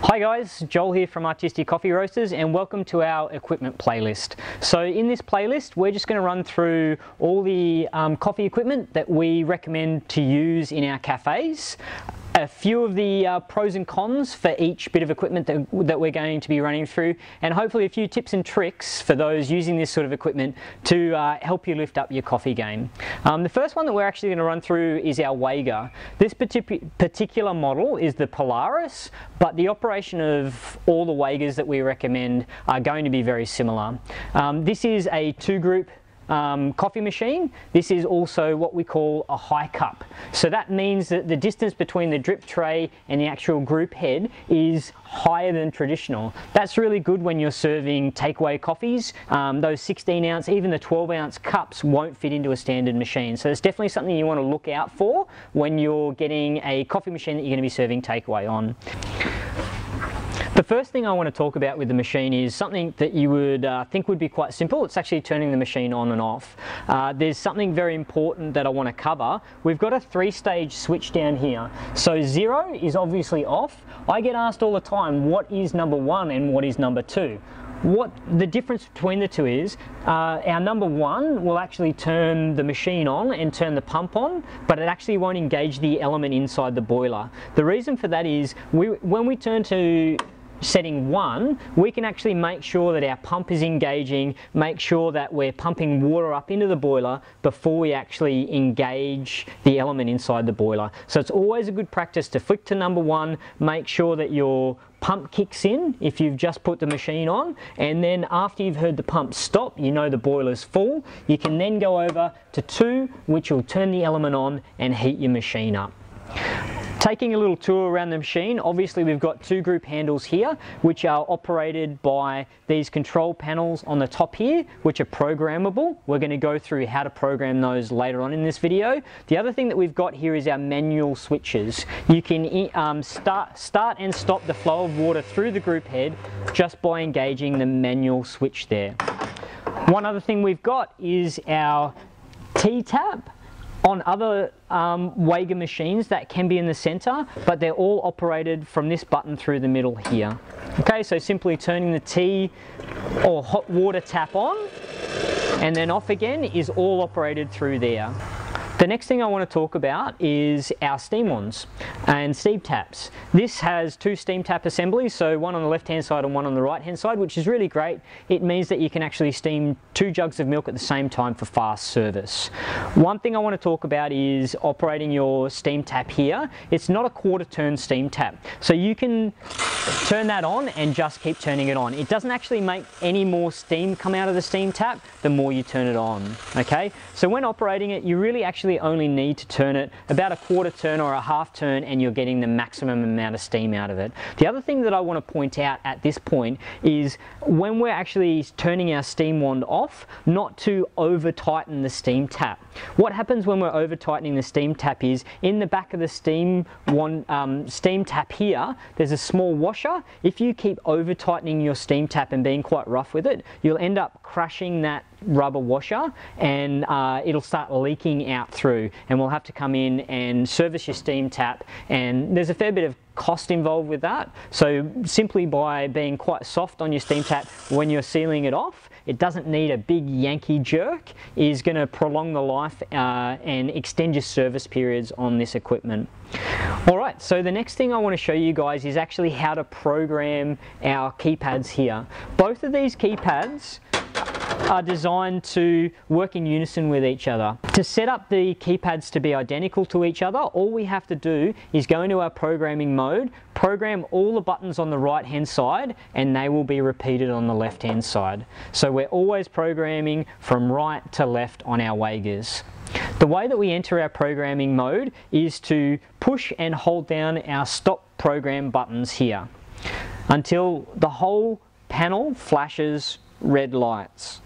Hi guys, Joel here from Artistic Coffee Roasters and welcome to our equipment playlist. So in this playlist we're just going to run through all the coffee equipment that we recommend to use in our cafes. A few of the pros and cons for each bit of equipment that we're going to be running through, and hopefully a few tips and tricks for those using this sort of equipment to help you lift up your coffee game. The first one that we're actually going to run through is our WEGA. This particular model is the Polaris, but the operation of all the WEGAs that we recommend are going to be very similar. This is a two-group coffee machine. This is also what we call a high cup. So that means that the distance between the drip tray and the actual group head is higher than traditional. That's really good when you're serving takeaway coffees. Those 16 ounce, even the 12 ounce cups won't fit into a standard machine. So it's definitely something you want to look out for when you're getting a coffee machine that you're going to be serving takeaway on. The first thing I want to talk about with the machine is something that you would think would be quite simple. It's actually turning the machine on and off. There's something very important that I want to cover. We've got a three-stage switch down here. So 0 is obviously off. I get asked all the time, what is number 1 and what is number 2? What the difference between the two is, our number 1 will actually turn the machine on and turn the pump on, but it actually won't engage the element inside the boiler. The reason for that is when we turn to setting 1, we can actually make sure that our pump is engaging, make sure that we're pumping water up into the boiler before we actually engage the element inside the boiler. So it's always a good practice to flick to number 1, make sure that your pump kicks in if you've just put the machine on, and then after you've heard the pump stop, you know the boiler's full. You can then go over to 2, which will turn the element on and heat your machine up. Taking a little tour around the machine, obviously we've got 2 group handles here which are operated by these control panels on the top here, which are programmable. We're going to go through how to program those later on in this video. The other thing that we've got here is our manual switches. You can start and stop the flow of water through the group head just by engaging the manual switch there. One other thing we've got is our T-tap. On other WEGA machines that can be in the center, but they're all operated from this button through the middle here. Okay, so simply turning the tea or hot water tap on and then off again is all operated through there. The next thing I want to talk about is our steam wands and steam taps. This has 2 steam tap assemblies, so one on the left hand side and one on the right hand side, which is really great. It means that you can actually steam 2 jugs of milk at the same time for fast service. One thing I want to talk about is operating your steam tap here. It's not a quarter turn steam tap, so you can turn that on and just keep turning it on. It doesn't actually make any more steam come out of the steam tap the more you turn it on. Okay, so when operating it, you really actually only need to turn it about a quarter turn or a half turn and you're getting the maximum amount of steam out of it. The other thing that I want to point out at this point is when we're actually turning our steam wand off, not to over tighten the steam tap. What happens when we're over tightening the steam tap is in the back of the steam tap here, there's a small washer. If you keep over tightening your steam tap and being quite rough with it, you'll end up crushing that rubber washer and it'll start leaking out through, and we'll have to come in and service your steam tap, and there's a fair bit of cost involved with that. So simply by being quite soft on your steam tap when you're sealing it off, it doesn't need a big Yankee jerk, is going to prolong the life and extend your service periods on this equipment. Alright, so the next thing I want to show you guys is actually how to program our keypads here. Both of these keypads are designed to work in unison with each other. To set up the keypads to be identical to each other, all we have to do is go into our programming mode, program all the buttons on the right hand side, and they will be repeated on the left hand side. So we're always programming from right to left on our WEGAs. The way that we enter our programming mode is to push and hold down our stop program buttons here until the whole panel flashes red lights.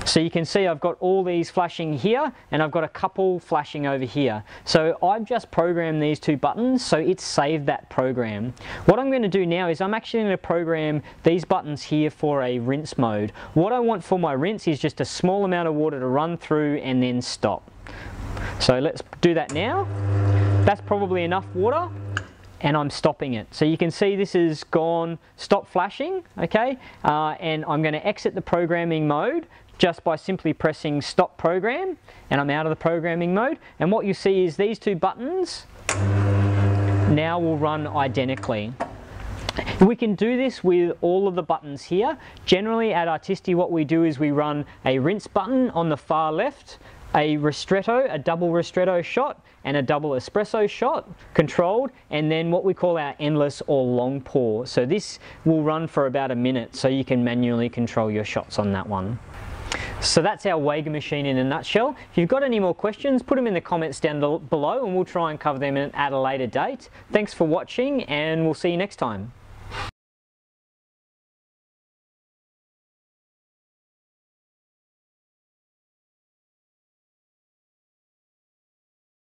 So you can see I've got all these flashing here and I've got a couple flashing over here. So I've just programmed these 2 buttons, so it's saved that program. What I'm going to do now is I'm actually going to program these buttons here for a rinse mode. What I want for my rinse is just a small amount of water to run through and then stop. So let's do that now. That's probably enough water. and I'm stopping it. So you can see this has gone, stop flashing, okay? And I'm going to exit the programming mode just by simply pressing stop program, and I'm out of the programming mode. And what you see is these two buttons now will run identically. We can do this with all of the buttons here. Generally at Artisti what we do is we run a rinse button on the far left, a ristretto, a double ristretto shot, and a double espresso shot, controlled, and then what we call our endless or long pour. So this will run for about a minute, so you can manually control your shots on that one. So that's our WEGA machine in a nutshell. If you've got any more questions, put them in the comments down below and we'll try and cover them at a later date. Thanks for watching, and we'll see you next time.